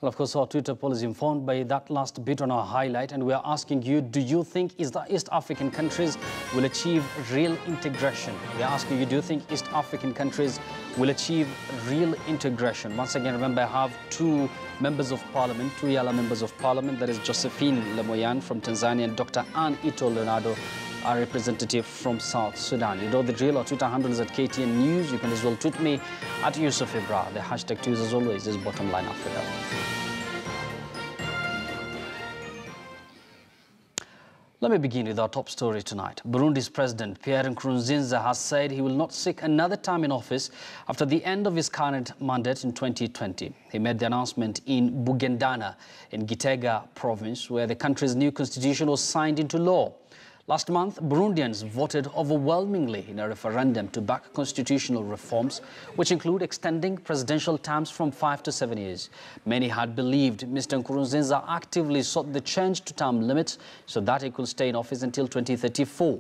Well, of course, our Twitter poll is informed by that last bit on our highlight, and we are asking you, do you think East African countries will achieve real integration? We are asking you, do you think East African countries will achieve real integration? Once again, remember, I have two members of parliament, two Yala members of parliament, that is Josephine Lemoyan from Tanzania and Dr. Anne Ito Leonardo, our representative from South Sudan. You know the drill. Our Twitter handle is at KTN News. You can as well tweet me at Yusuf Ibra. The hashtag to use as always is Bottomline Africa. Let me begin with our top story tonight. Burundi's President Pierre Nkurunziza has said he will not seek another term in office after the end of his current mandate in 2020. He made the announcement in Bugendana in Gitega province, where the country's new constitution was signed into law. Last month, Burundians voted overwhelmingly in a referendum to back constitutional reforms, which include extending presidential terms from 5 to 7 years. Many had believed Mr. Nkurunziza actively sought the change to term limits so that he could stay in office until 2034.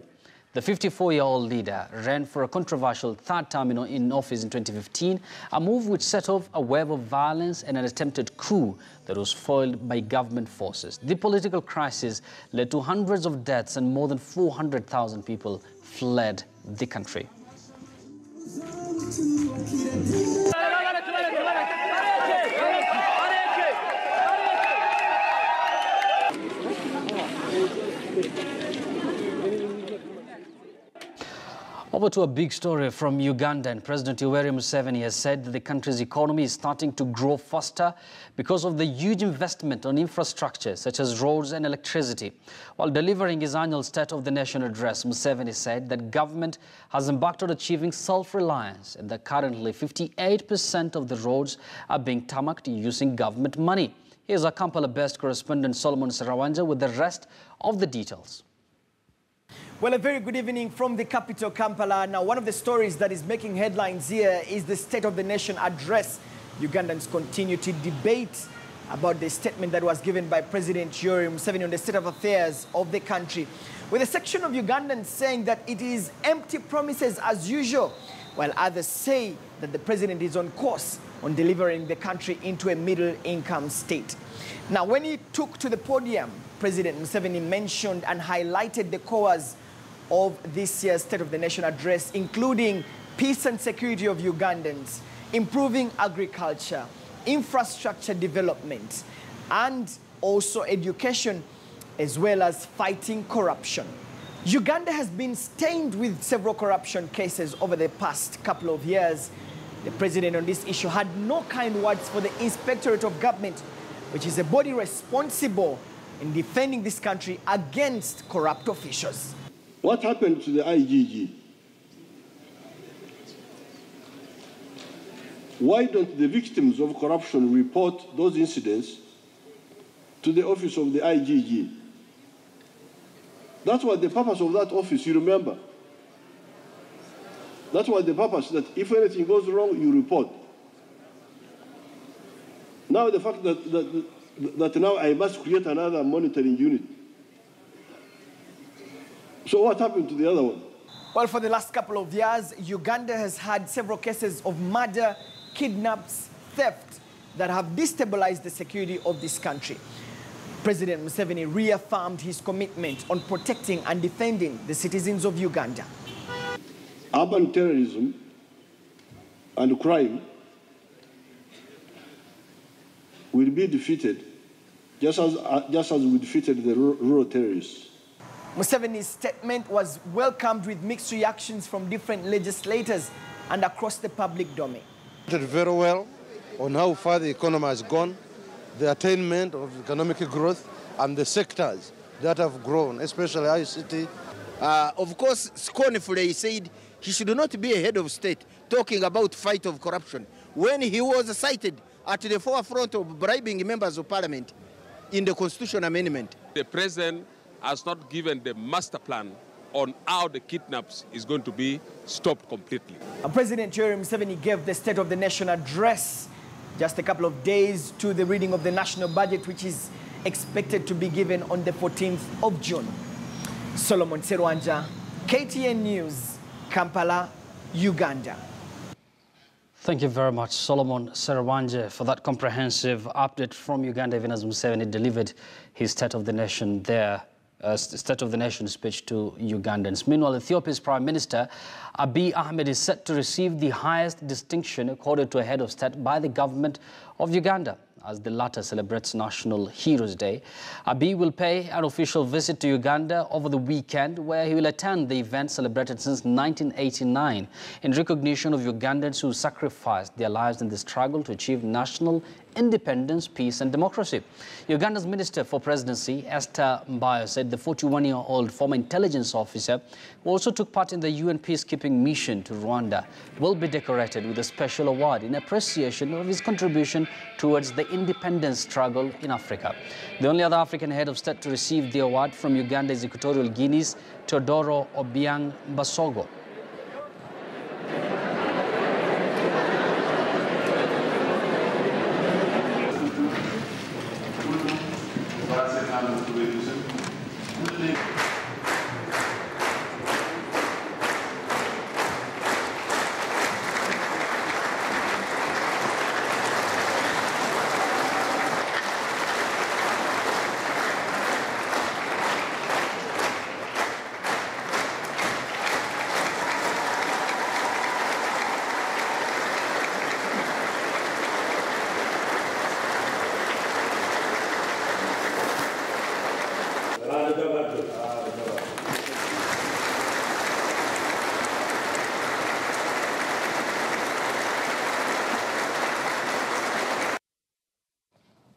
The 54-year-old leader ran for a controversial third term in office in 2015, a move which set off a wave of violence and an attempted coup that was foiled by government forces. The political crisis led to hundreds of deaths and more than 400,000 people fled the country. Over to a big story from Uganda, and President Yoweri Museveni has said that the country's economy is starting to grow faster because of the huge investment on infrastructure such as roads and electricity. While delivering his annual State of the Nation address, Museveni said that government has embarked on achieving self-reliance and that currently 58% of the roads are being tarmacked using government money. Here's our Kampala-based correspondent Solomon Sarawanja with the rest of the details. Well, a very good evening from the capital, Kampala. Now, one of the stories that is making headlines here is the State of the Nation address. Ugandans continue to debate about the statement that was given by President Yoweri Museveni on the state of affairs of the country, with a section of Ugandans saying that it is empty promises as usual, while others say that the president is on course on delivering the country into a middle-income state. Now, when he took to the podium, President Museveni mentioned and highlighted the cores of this year's State of the Nation address, including peace and security of Ugandans, improving agriculture, infrastructure development, and also education, as well as fighting corruption. Uganda has been stained with several corruption cases over the past couple of years. The president on this issue had no kind words for the Inspectorate of Government, which is a body responsible in defending this country against corrupt officials. What happened to the IGG? Why don't the victims of corruption report those incidents to the office of the IGG? That's what the purpose of that office, you remember. That's what the purpose, that if anything goes wrong, you report. Now the fact that now I must create another monitoring unit. So what happened to the other one? Well, for the last couple of years, Uganda has had several cases of murder, kidnaps, theft that have destabilized the security of this country. President Museveni reaffirmed his commitment on protecting and defending the citizens of Uganda. Urban terrorism and crime will be defeated just as we defeated the rural terrorists. Museveni's statement was welcomed with mixed reactions from different legislators and across the public domain. Very well on how far the economy has gone, the attainment of economic growth, and the sectors that have grown, especially ICT. Of course, scornfully he said he should not be a head of state talking about fight of corruption when he was cited at the forefront of bribing members of parliament in the constitution amendment. The president has not given the master plan on how the kidnaps is going to be stopped completely. President Yoweri Museveni gave the State of the Nation address just a couple of days to the reading of the national budget, which is expected to be given on the 14th of June. Solomon Serwanja, KTN News, Kampala, Uganda. Thank you very much, Solomon Serwanje, for that comprehensive update from Uganda, even as Museveni delivered his State of the Nation there. State of the Nation speech to Ugandans. Meanwhile, Ethiopia's Prime Minister Abiy Ahmed is set to receive the highest distinction accorded to a head of state by the government of Uganda as the latter celebrates National Heroes Day. Abiy will pay an official visit to Uganda over the weekend, where he will attend the event celebrated since 1989 in recognition of Ugandans who sacrificed their lives in the struggle to achieve national independence, peace and democracy. Uganda's Minister for Presidency, Esther Mbayo, said the 41-year-old former intelligence officer, who also took part in the UN peacekeeping mission to Rwanda, will be decorated with a special award in appreciation of his contribution towards the independence struggle in Africa. The only other African head of state to receive the award from Uganda is Equatorial Guinea's Teodoro Obiang Basogo.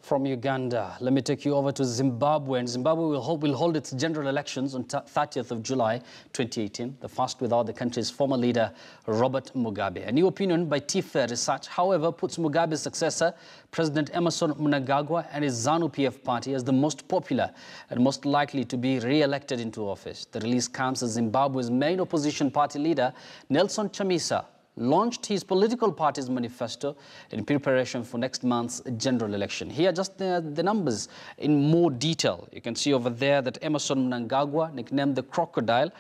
From Uganda, let me take you over to Zimbabwe. And Zimbabwe will hold its general elections on 30th of July 2018, the first without the country's former leader, Robert Mugabe. A new opinion by T-Fair Research, however, puts Mugabe's successor, President Emerson Mnangagwa, and his ZANU-PF party as the most popular and most likely to be re-elected into office. The release comes as Zimbabwe's main opposition party leader, Nelson Chamisa, launched his political party's manifesto in preparation for next month's general election. Here are just the numbers in more detail. You can see over there that Emerson Mnangagwa, nicknamed the Crocodile,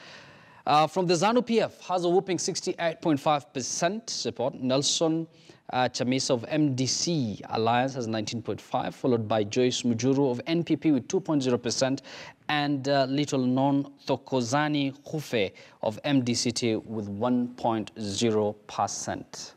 from the ZANU-PF, has a whooping 68.5% support. Nelson Chamisa of MDC Alliance has 19.5%, followed by Joyce Mujuru of NPP with 2.0%, and little known Thokozani Khufe of MDCT with 1.0%.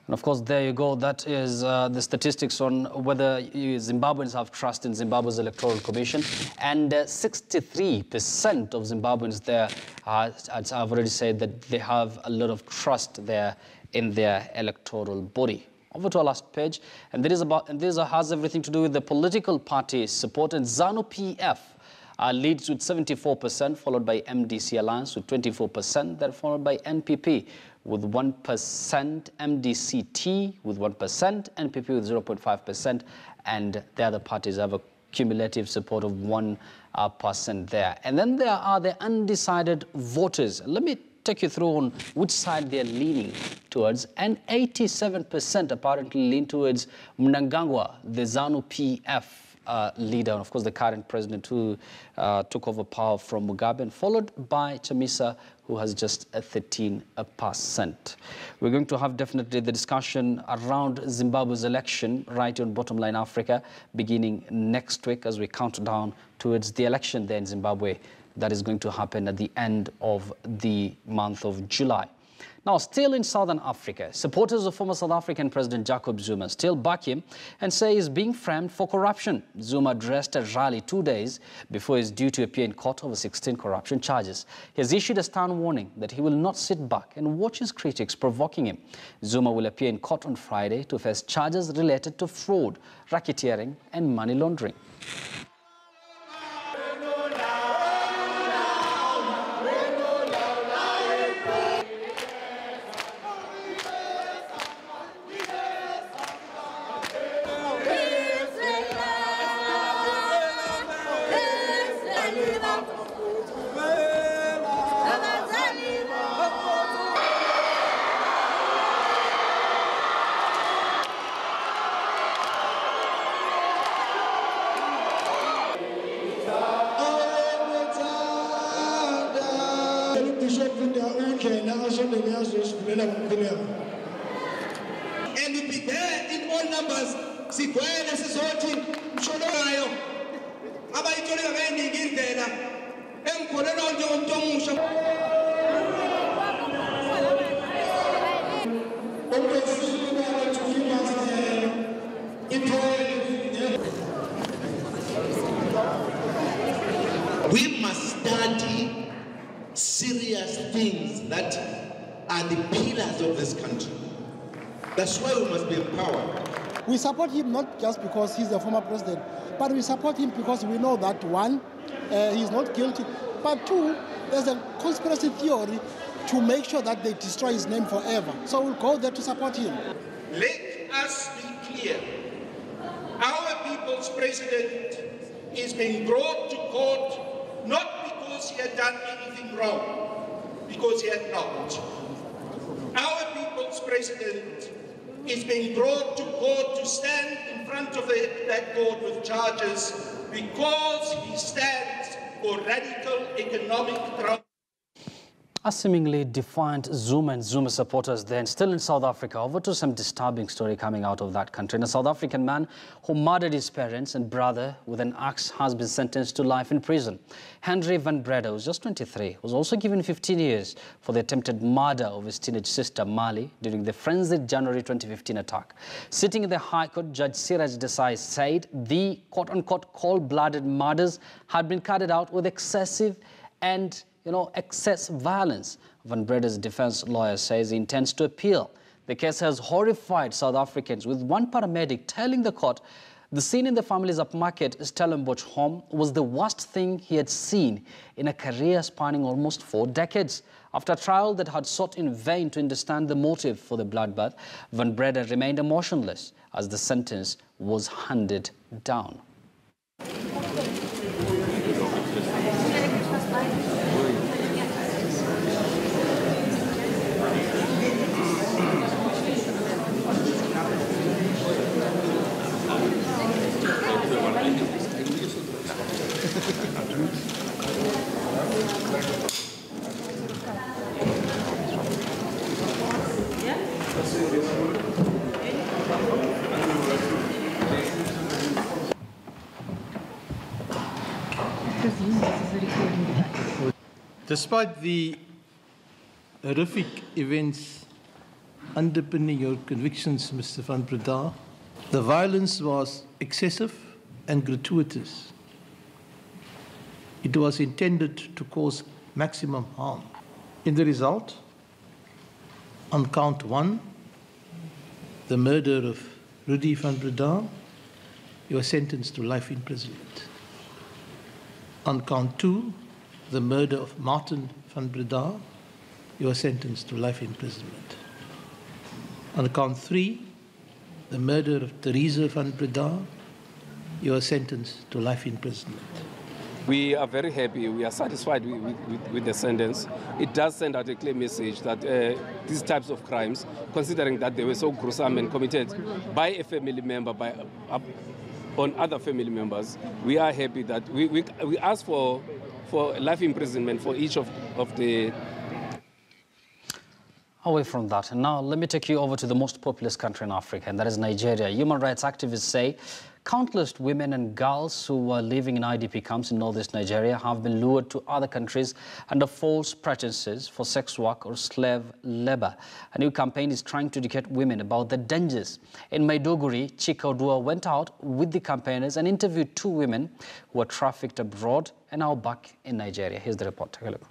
And of course, there you go. That is the statistics on whether Zimbabweans have trust in Zimbabwe's Electoral Commission. And 63% of Zimbabweans there, as I've already said, that they have a lot of trust there in their electoral body. Over to our last page. And this has everything to do with the political party support. And ZANU-PF leads with 74%, followed by MDC Alliance with 24%, then followed by NPP with 1%, MDCT with 1%, NPP with 0.5%, and the other parties have a cumulative support of 1% there. And then there are the undecided voters. Let me take you through on which side they're leaning towards, and 87% apparently lean towards Mnangagwa, the ZANU-PF leader, and of course the current president who took over power from Mugabe, and followed by Chamisa, who has just 13%. We're going to have definitely the discussion around Zimbabwe's election right on Bottomline Africa, beginning next week as we count down towards the election there in Zimbabwe that is going to happen at the end of the month of July. Now, still in Southern Africa, supporters of former South African President Jacob Zuma still back him and say he's being framed for corruption. Zuma addressed a rally 2 days before he's due to appear in court over 16 corruption charges. He has issued a stern warning that he will not sit back and watch his critics provoking him. Zuma will appear in court on Friday to face charges related to fraud, racketeering and money laundering. And we'll be there in all numbers. Sigwele sizothi msholoyo abayitholela ngeningi indlela engikholelwa njengomuntu omusha. We must study serious things that are the pillars of this country. That's why we must be empowered. We support him not just because he's the former president, but we support him because we know that, one, he's not guilty, but two, there's a conspiracy theory to make sure that they destroy his name forever. So we'll go there to support him. Let us be clear. Our people's president is being brought to court not because he had done anything wrong, because he had not. Our people's president is being brought to court to stand in front of that court with charges because he stands for radical economic transformation. A seemingly defiant Zuma and Zuma supporters then still in South Africa. Over to some disturbing story coming out of that country. And a South African man who murdered his parents and brother with an axe has been sentenced to life in prison. Henry Van Breda, who's just 23, was also given 15 years for the attempted murder of his teenage sister Mali during the frenzied January 2015 attack. Sitting in the High Court, Judge Siraj Desai said the quote-unquote cold-blooded murders had been carried out with excessive and excess violence. Van Breda's defense lawyer says he intends to appeal. The case has horrified South Africans, with one paramedic telling the court the scene in the family's upmarket Stellenbosch home was the worst thing he had seen in a career spanning almost 4 decades. After a trial that had sought in vain to understand the motive for the bloodbath, Van Breda remained emotionless as the sentence was handed down. Despite the horrific events underpinning your convictions, Mr. Van Breda, the violence was excessive and gratuitous. It was intended to cause maximum harm. In the result, on count 1, the murder of Rudy Van Breda, you are sentenced to life imprisonment. On count 2, the murder of Martin Van Breda, you are sentenced to life imprisonment. On count 3, the murder of Teresa Van Breda, you are sentenced to life imprisonment. We are very happy, we are satisfied with the sentence. It does send out a clear message that these types of crimes, considering that they were so gruesome and committed by a family member, on other family members, we are happy that we ask for life imprisonment for each of the... Away from that, and now let me take you over to the most populous country in Africa, and that is Nigeria. Human rights activists say countless women and girls who are living in IDP camps in northeast Nigeria have been lured to other countries under false pretenses for sex work or slave labor. A new campaign is trying to educate women about the dangers. In Maiduguri, Chika Odua went out with the campaigners and interviewed 2 women who were trafficked abroad and now back in Nigeria. Here's the report. Take a look.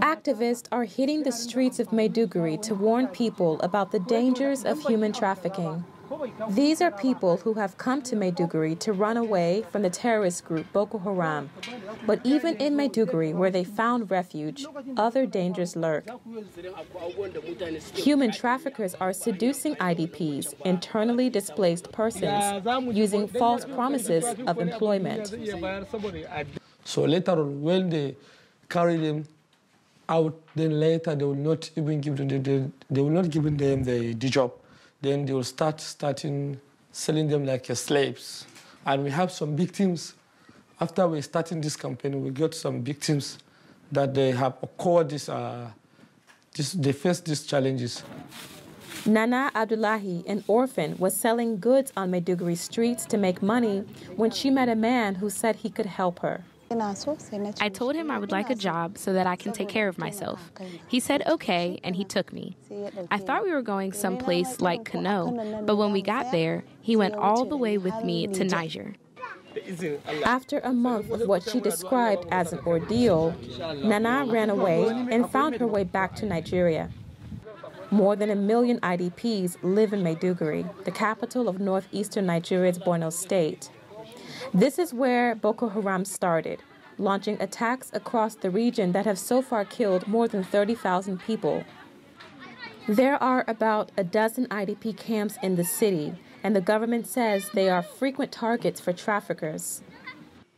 Activists are hitting the streets of Maiduguri to warn people about the dangers of human trafficking. These are people who have come to Maiduguri to run away from the terrorist group Boko Haram. But even in Maiduguri, where they found refuge, other dangers lurk. Human traffickers are seducing IDPs, internally displaced persons, using false promises of employment. So later on, when they carry them out, then later they will not even give them the job. Then they will start selling them like slaves. And we have some victims. After we started this campaign, we got some victims that they have occurred they face these challenges. Nana Abdullahi, an orphan, was selling goods on Maiduguri streets to make money when she met a man who said he could help her. I told him I would like a job so that I can take care of myself. He said okay, and he took me. I thought we were going someplace like Kano, but when we got there, he went all the way with me to Niger. After a month of what she described as an ordeal, Nana ran away and found her way back to Nigeria. More than 1 million IDPs live in Maiduguri, the capital of northeastern Nigeria's Borno State. This is where Boko Haram started, launching attacks across the region that have so far killed more than 30,000 people. There are about a dozen IDP camps in the city, and the government says they are frequent targets for traffickers.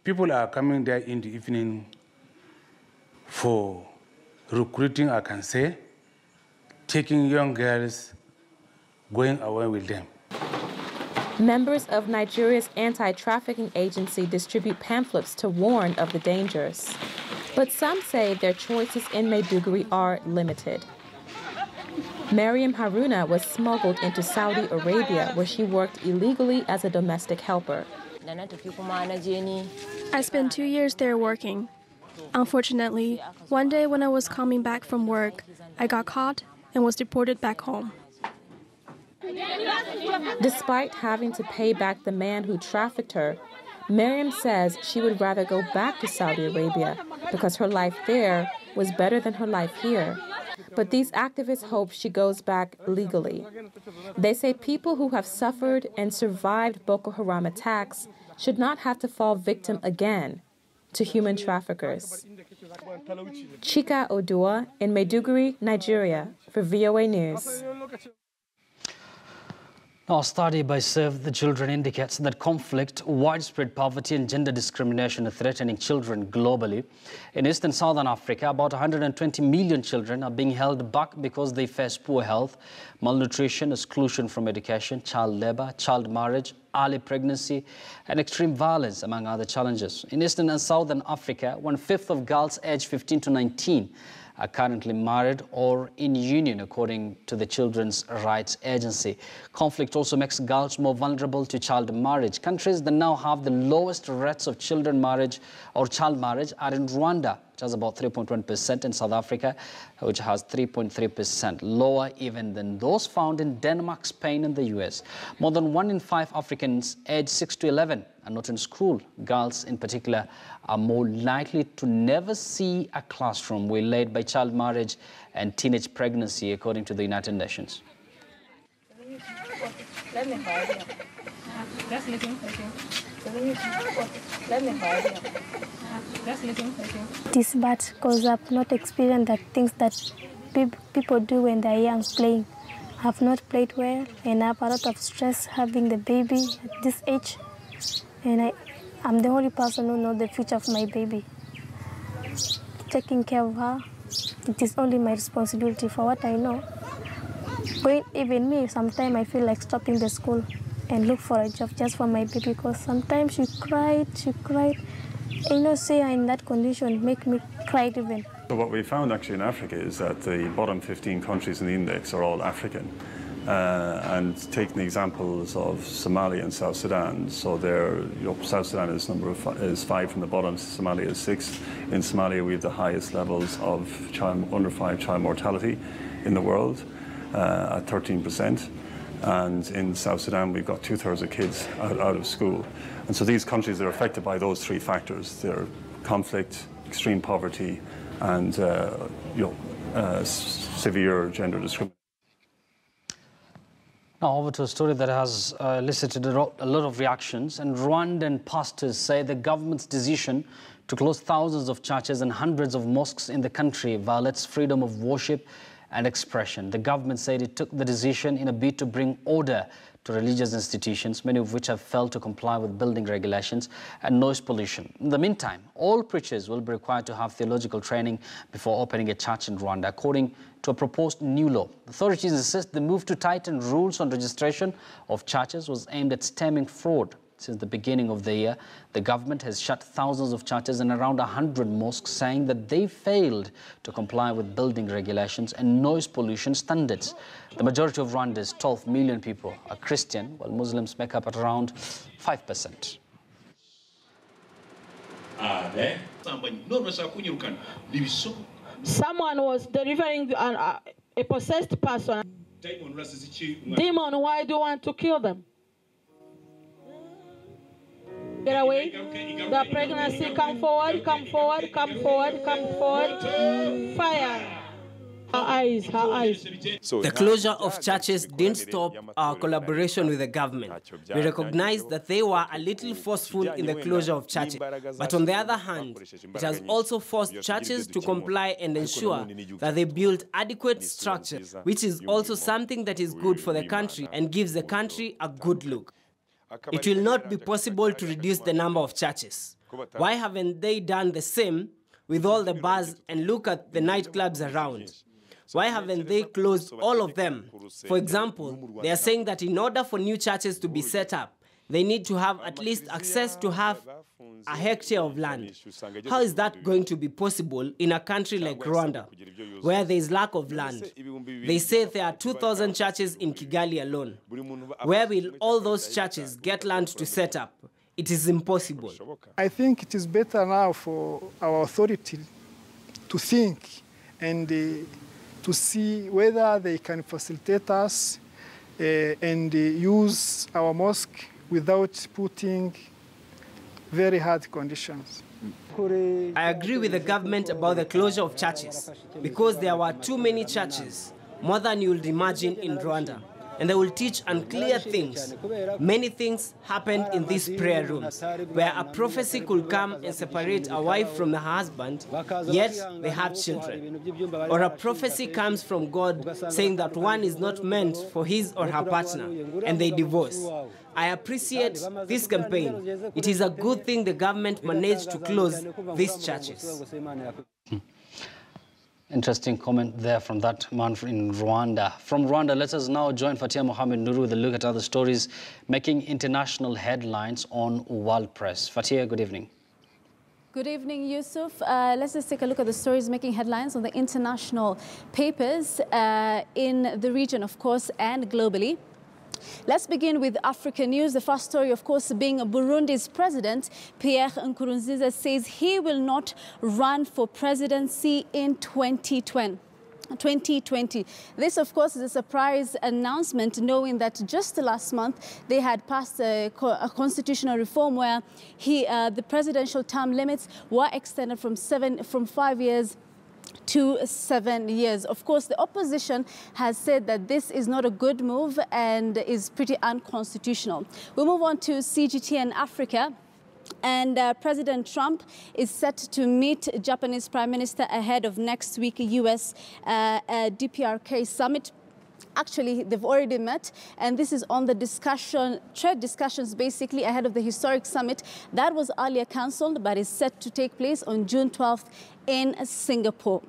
People are coming there in the evening for recruiting, I can say, taking young girls, going away with them. Members of Nigeria's anti-trafficking agency distribute pamphlets to warn of the dangers. But some say their choices in Maiduguri are limited. Mariam Haruna was smuggled into Saudi Arabia, where she worked illegally as a domestic helper. I spent 2 years there working. Unfortunately, one day when I was coming back from work, I got caught and was deported back home. Despite having to pay back the man who trafficked her, Mariam says she would rather go back to Saudi Arabia because her life there was better than her life here. But these activists hope she goes back legally. They say people who have suffered and survived Boko Haram attacks should not have to fall victim again to human traffickers. Chika Odua in Maiduguri, Nigeria, for VOA News. Now, a study by Save the Children indicates that conflict, widespread poverty and gender discrimination are threatening children globally. In East and Southern Africa, about 120 million children are being held back because they face poor health, malnutrition, exclusion from education, child labor, child marriage, early pregnancy and extreme violence, among other challenges. In Eastern and Southern Africa, 1/5 of girls aged 15 to 19 are currently married or in union, according to the Children's Rights Agency. Conflict also makes girls more vulnerable to child marriage. Countries that now have the lowest rates of children marriage or child marriage are in Rwanda, which has about 3.1%, and South Africa, which has 3.3%, lower even than those found in Denmark, Spain, and the US. More than 1 in 5 Africans aged 6 to 11 are not in school. Girls, in particular, are more likely to never see a classroom waylaid by child marriage and teenage pregnancy, according to the United Nations. This bad because I've not experienced the things that people do when they're young playing. I've not played well and I have a lot of stress having the baby at this age. And I'm the only person who knows the future of my baby. Taking care of her, it is only my responsibility for what I know. But even me, sometimes I feel like stopping the school and look for a job just for my baby because sometimes she cried. You know, see her in that condition make me cry even. So what we found actually in Africa is that the bottom 15 countries in the index are all African. And taking the examples of Somalia and South Sudan, so South Sudan is 5 from the bottom, Somalia is 6. In Somalia we have the highest levels of under 5 child mortality in the world at 13%. And in South Sudan we've got 2/3 of kids out of school. And so these countries are affected by those 3 factors. They're conflict, extreme poverty, and severe gender discrimination. Now over to a story that has elicited a lot of reactions, and Rwandan pastors say the government's decision to close thousands of churches and hundreds of mosques in the country violates freedom of worship and expression. The government said it took the decision in a bid to bring order to religious institutions, many of which have failed to comply with building regulations and noise pollution. In the meantime, all preachers will be required to have theological training before opening a church in Rwanda, according to a proposed new law. Authorities insist the move to tighten rules on registration of churches was aimed at stemming fraud. Since the beginning of the year, the government has shut thousands of churches and around 100 mosques, saying that they failed to comply with building regulations and noise pollution standards. The majority of Rwanda's 12 million people are Christian, while Muslims make up at around 5%. Someone was delivering a possessed person. Demon, why do you want to kill them? Get away. The pregnancy, come forward, come forward, come forward, come forward. Fire. Her eyes, her eyes. The closure of churches didn't stop our collaboration with the government. We recognized that they were a little forceful in the closure of churches. But on the other hand, it has also forced churches to comply and ensure that they build adequate structures, which is also something that is good for the country and gives the country a good look. It will not be possible to reduce the number of churches. Why haven't they done the same with all the bars and look at the nightclubs around? Why haven't they closed all of them? For example, they are saying that in order for new churches to be set up, they need to have at least access to have a hectare of land. How is that going to be possible in a country like Rwanda, where there is lack of land? They say there are 2,000 churches in Kigali alone. Where will all those churches get land to set up? It is impossible. I think it is better now for our authority to think and to see whether they can facilitate us and use our mosque without putting very hard conditions. I agree with the government about the closure of churches because there were too many churches, more than you would imagine in Rwanda. And they will teach unclear things. Many things happened in these prayer rooms, where a prophecy could come and separate a wife from her husband, yet they have children. Or a prophecy comes from God saying that one is not meant for his or her partner, and they divorce. I appreciate this campaign. It is a good thing the government managed to close these churches. Interesting comment there from that man in Rwanda. From Rwanda, let us now join Fatia Mohamed Nuru with a look at other stories making international headlines on World Press. Fatia, good evening. Good evening, Yusuf. Let's just take a look at the stories making headlines on the international papers in the region, of course, and globally. Let's begin with African news. The first story, of course, being Burundi's president, Pierre Nkurunziza, says he will not run for presidency in 2020. This, of course, is a surprise announcement, knowing that just last month they had passed a constitutional reform where the presidential term limits were extended from 5 years to 7 years. Of course, the opposition has said that this is not a good move and is pretty unconstitutional. We move on to CGT and Africa. And President Trump is set to meet Japanese Prime Minister ahead of next week U.S. DPRK summit. Actually, they've already met, and this is on the trade discussions basically ahead of the historic summit that was earlier cancelled but is set to take place on June 12th in Singapore.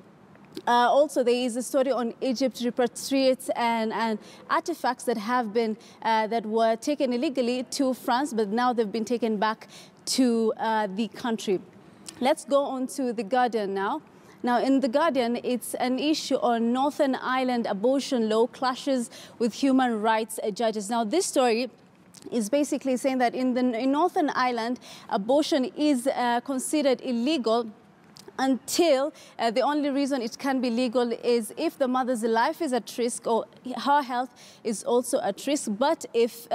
Also, there is a story on Egypt repatriates and artifacts that have been that were taken illegally to France, but now they've been taken back to the country. Let's go on to The Guardian now. Now, in The Guardian, it's an issue on Northern Ireland abortion law clashes with human rights judges. Now, this story is basically saying that in Northern Ireland, abortion is considered illegal until the only reason it can be legal is if the mother's life is at risk or her health is also at risk. But if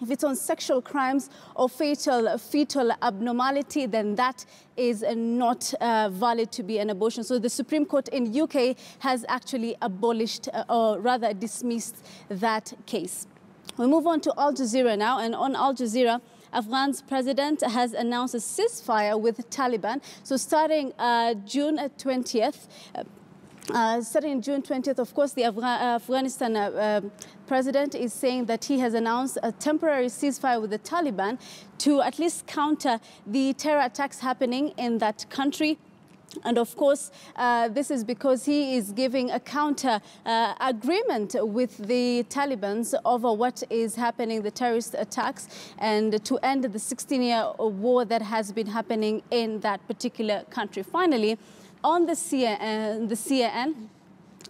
it's on sexual crimes or fetal abnormality, then that is not valid to be an abortion. So the Supreme Court in UK has actually abolished or rather dismissed that case. We move on to Al Jazeera now, and on Al Jazeera, Afghan's president has announced a ceasefire with the Taliban. So starting June 20th, of course, the Afghanistan president is saying that he has announced a temporary ceasefire with the Taliban to at least counter the terror attacks happening in that country. And of course, this is because he is giving a counter agreement with the Taliban over what is happening, the terrorist attacks, and to end the 16-year war that has been happening in that particular country. Finally, on the CNN,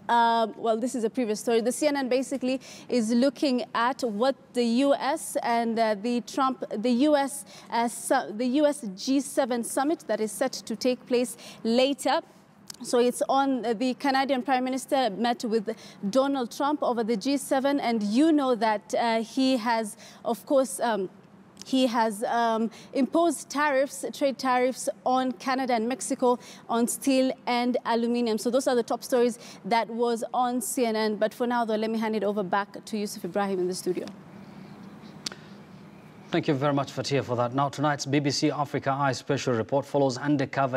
well, this is a previous story. The CNN basically is looking at what the U.S. and the U.S. G7 summit that is set to take place later. So it's on the Canadian Prime Minister met with Donald Trump over the G7, and you know that he has, of course, imposed tariffs, trade tariffs on Canada and Mexico on steel and aluminium. So those are the top stories that was on CNN. But for now, though, let me hand it over back to Yusuf Ibrahim in the studio. Thank you very much, Fatia, for that. Now, tonight's BBC Africa Eye special report follows undercover